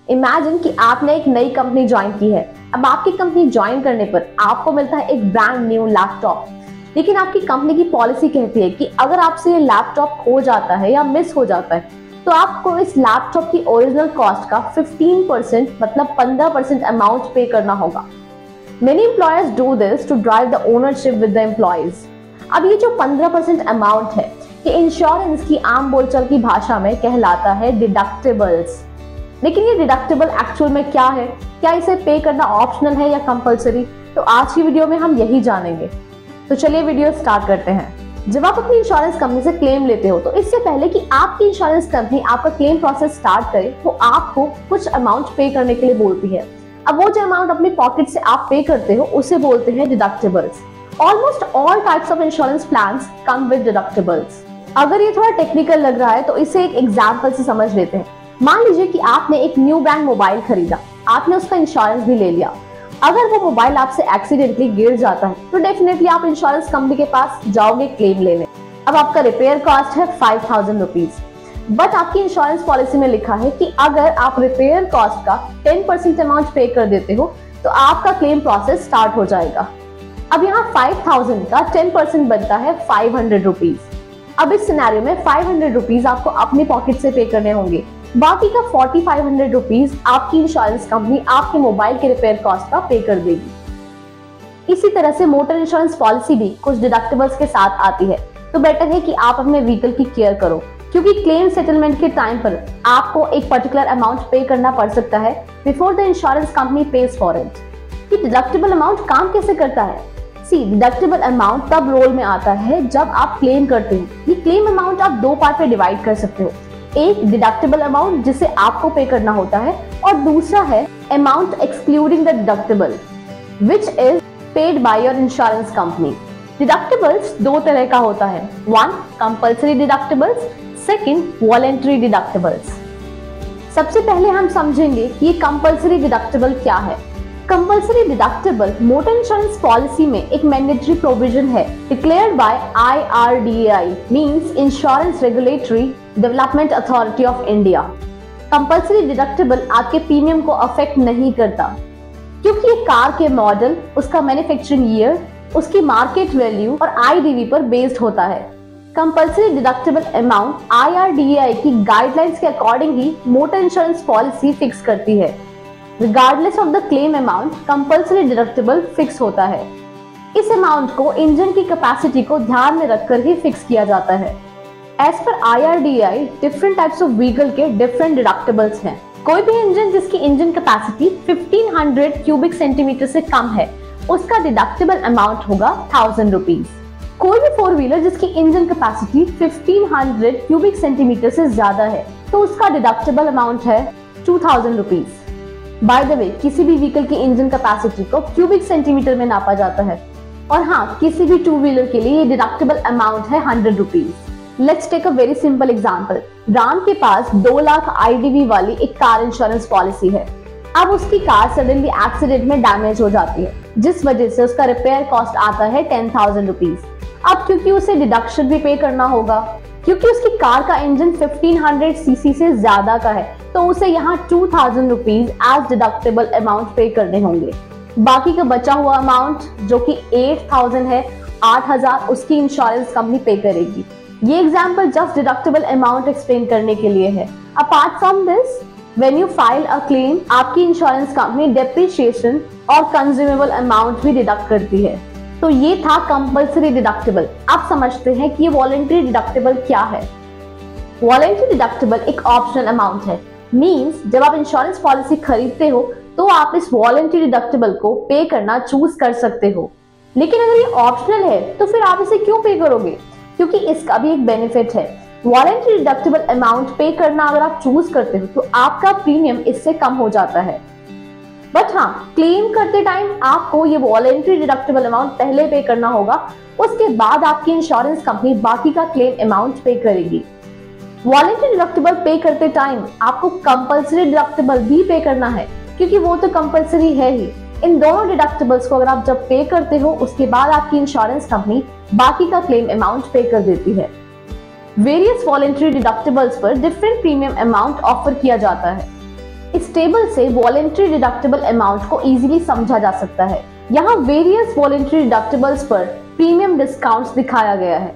Imagine कि आपने एक नई कंपनी ज्वाइन की है। अब आपकी कंपनी ज्वाइन करने पर आपको मिलता है एक ब्रांड न्यू लैपटॉप, लेकिन आपकी कंपनी की पॉलिसी कहती है कि अगर आपसे ये लैपटॉप खो जाता है या मिस हो जाता है तो आपको इस लैपटॉप की ओरिजिनल कॉस्ट का 15% मतलब 15% अमाउंट पे करना होगा। Many employers do this to drive the ownership with the employees। अब ये जो 15% अमाउंट है ये इंश्योरेंस की आम बोलचाल की भाषा में कहलाता है डिडक्टिबल्स। लेकिन ये डिडक्टिबल एक्चुअल में क्या है, क्या इसे पे करना ऑप्शनल है या कंपलसरी, तो आज की वीडियो में हम यही जानेंगे। तो चलिए वीडियो स्टार्ट करते हैं। जब आप अपनी इंश्योरेंस कंपनी से क्लेम लेते हो तो इससे पहले कि आपकी इंश्योरेंस कंपनी आपका क्लेम प्रोसेस स्टार्ट करे वो आपको कुछ अमाउंट पे करने के लिए बोलती है। अब वो जो अमाउंट अपनी पॉकेट से आप पे करते हो उसे बोलते हैं deductibles. Almost all types of insurance plans come with deductibles. अगर ये थोड़ा टेक्निकल लग रहा है तो इसे एक एग्जांपल से समझ लेते हैं। मान लीजिए कि आपने एक न्यू ब्रांड मोबाइल खरीदा, आपने उसका इंश्योरेंस भी ले लिया। अगर वो मोबाइल आपसे एक्सीडेंटली गिर जाता है तो डेफिनेटली आप इंश्योरेंस कंपनी के पास जाओगे क्लेम लेने। अब आपका रिपेयर कॉस्ट है 5000 रुपीज, बट आपकी इंश्योरेंस पॉलिसी में लिखा है कि अगर आप रिपेयर कॉस्ट का 10% अमाउंट पे कर देते हो तो आपका क्लेम प्रोसेस स्टार्ट हो जाएगा। अब यहाँ 5000 का 10% बनता है 500 रुपीज। अब इस सिनेरियो में 500 रुपीज आपको अपनी पॉकेट से पे करने होंगे, बाकी का 4500 रुपीज आपकी इंश्योरेंस कंपनी आपके मोबाइल के रिपेयर कॉस्ट का पे कर देगी। इसी तरह से मोटर इंश्योरेंस पॉलिसी भी कुछ डिडक्टिबल्स के साथ आती है, तो बेटर है कि आप अपने व्हीकल की केयर करो, क्योंकि क्लेम सेटलमेंट के टाइम पर आपको एक पर्टिकुलर अमाउंट पे करना पड़ सकता है before the insurance company page for it. ये डिडक्टिबल अमाउंट काम कैसे करता है? डिडक्टिबल अमाउंट तब रोल में आता है जब आप क्लेम करते हो। ये क्लेम अमाउंट आप दो पार्ट में डिवाइड कर सकते हो, एक डिडक्टिबल अमाउंट जिसे आपको पे करना होता है और दूसरा है amount excluding the deductible which is paid by your insurance company. Deductibles दो तरह का होता है, one compulsory deductibles, second voluntary deductibles. सबसे पहले हम समझेंगे कि ये कंपल्सरी डिडक्टिबल क्या है। Compulsory deductible motor insurance policy में एक मैंडेटरी प्रोविजन है declared by IRDAI means insurance regulatory development authority of India. Compulsory deductible आपके प्रीमियम को अफेक्ट नहीं करता, क्योंकि ये कार के मॉडल, उसका मैन्युफैक्चरिंग ईयर, उसकी मार्केट वैल्यू और IDV पर बेस्ड होता है। कंपल्सरी डिडक्टिबल अमाउंट IRDAI की गाइडलाइंस के अकॉर्डिंग ही मोटर इंश्योरेंस पॉलिसी फिक्स करती है। Regardless of the claim amount compulsory deductible fix होता है। इस अमाउंट को इंजन की कैपेसिटी को ध्यान में रखकर ही फिक्स किया जाता है। एज पर IRDAI different types of vehicle के डिफरेंट डिडक्टिबल्स हैं। कोई भी इंजन जिसकी इंजन कैपेसिटी 1500 क्यूबिक सेंटीमीटर से कम है उसका डिडक्टिबल अमाउंट होगा 1000 रुपीज। कोई भी फोर व्हीलर जिसकी इंजन कैपेसिटी 1500 क्यूबिक सेंटीमीटर से ज्यादा है तो उसका डिडक्टिबल अमाउंट है 2000 रुपीज। बाय द वे, किसी भी व्हीकल की इंजन कैपेसिटी को क्यूबिक सेंटीमीटर में नापा जाता है। और हाँ, किसी भी टू व्हीलर के लिए डिडक्टिबल अमाउंट है 100 rupees. Let's take a very simple example. Ram के पास 2 लाख IDV वाली एक कार इंश्योरेंस पॉलिसी है। अब उसकी कार सडनली एक्सीडेंट में डैमेज हो जाती है, जिस वजह से उसका रिपेयर कॉस्ट आता है 10,000 रुपीज। अब क्योंकि उसे डिडक्शन भी पे करना होगा, क्योंकि उसकी कार का इंजन 1500 सीसी से ज्यादा का है तो उसे यहाँ 2000 रुपीज एज डिडक्टिबल अमाउंट पे करने होंगे। बाकी का बचा हुआ अमाउंट जो कि 8000 है, 8000 उसकी इंश्योरेंस कंपनी पे करेगी। ये example just deductible amount explain करने के लिए है। Apart from this, when you file a claim आपकी इंश्योरेंस कंपनी डेप्रिसिएशन और कंज्यूमेबल अमाउंट भी डिडक्ट करती है। तो ये था कंपल्सरी डिडक्टिबल। आप समझते हैं कि ये वॉलंटरी डिडक्टिबल क्या है। वॉलंटरी डिडक्टिबल एक ऑप्शनल अमाउंट है, मींस जब आप इंश्योरेंस पॉलिसी खरीदते हो तो आप इस वॉलंटरी डिडक्टिबल को पे करना चूज कर सकते हो। लेकिन अगर ये ऑप्शनल है तो फिर आप इसे क्यों पे करोगे? क्योंकि इसका भी एक बेनिफिट है। वॉलंटरी डिडक्टिबल अमाउंट पे करना अगर आप चूज करते हो तो आपका प्रीमियम इससे कम हो जाता है। बट हाँ, क्लेम करते टाइम आपको ये वॉलंटरी डिडक्टिबल अमाउंट पहले पे करना होगा, उसके बाद आपकी इंश्योरेंस कंपनी बाकी का क्लेम अमाउंट पे करेगी। वॉलंटरी डिडक्टिबल पे करते टाइम आपको कंपल्सरी डिडक्टिबल भी पे करना है, क्योंकि वो तो कंपल्सरी है ही। इन दोनों डिडक्टिबल्स को अगर आप जब पे करते हो उसके बाद आपकी इंश्योरेंस कंपनी बाकी का क्लेम अमाउंट पे कर देती है। वेरियस वॉलंटरी डिडक्टिबल्स पर डिफरेंट प्रीमियम अमाउंट ऑफर किया जाता है। इस इस टेबल से वॉलेंट्री डिडक्टेबल अमाउंट को इजीली समझा जा सकता है। यहाँ वेरियस वॉलेंट्री डिडक्टेबल्स पर प्रीमियम डिस्काउंट्स दिखाया गया है।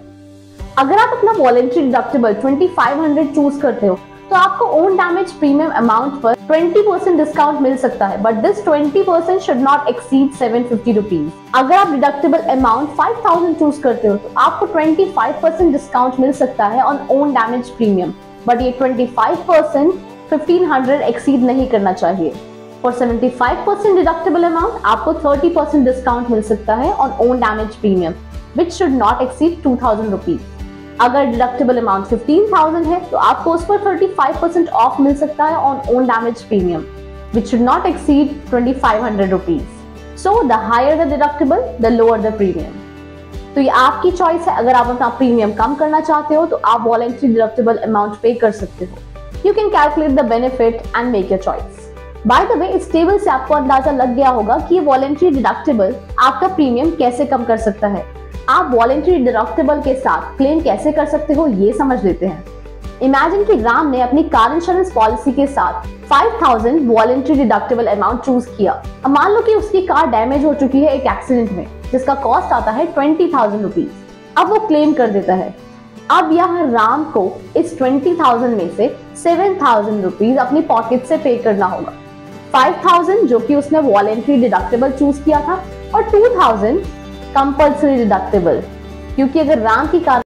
अगर आप अपना वॉलेंट्री डिडक्टेबल 2500 चूज करते हो तो आपको ओन डैमेज प्रीमियम अमाउंट पर 20% डिस्काउंट मिल सकता है, but this 20% should not exceed 750 rupees. अगर आप डिडक्टेबल अमाउंट 5000 चूज करते हो तो आपको 25% डिस्काउंट मिल सकता है on own damage premium, but ये 25% 1500 एक्सीड नहीं करना चाहिए। फॉर 75% डिडक्टेबल अमाउंट आपको 30% डिस्काउंट मिल सकता है on own damage premium, which should not exceed 2000 rupees. अगर डिडक्टेबल अमाउंट 15,000 है तो आपको उस पर 35% ऑफ मिल सकता है on own damage premium, which should not exceed 2500 rupees. So the higher the deductible the lower the premium. तो ये आपकी चॉइस है। अगर आप अपना प्रीमियम कम करना चाहते हो तो आप वॉलेंट्री डिडक्टेबल अमाउंट पे कर सकते हो। You can calculate the benefit and make your choice. By the way, इस टेबल से आपको अंदाजा लग गया होगा कि ये वॉलेंट्री डिडक्टेबल आपका प्रीमियम कैसे कम कर सकता है। आप वॉलेंट्री डिडक्टेबल के साथ क्लेम कैसे कर सकते हो ये समझ लेते हैं। इमेजिन कि राम ने अपनी कार इंश्योरेंस पॉलिसी के साथ 5000 वॉलेंट्री डिडक्टेबल अमाउंट चूज किया। अब मान लो कि उसकी कार डैमेज हो चुकी है एक एक्सीडेंट में, जिसका कॉस्ट आता है 20,000 रुपीज। अब वो क्लेम कर देता है। अब यहाँ राम को इस 20,000 में से 7,000 रुपीज अपनी पॉकेट से पे करना होगा। 5,000 जो कि उसने वॉलेंट्री डिडक्टेबल चूज किया था और 2,000 कंपल्सरी डिडक्टेबल, क्योंकि अगर राम की कार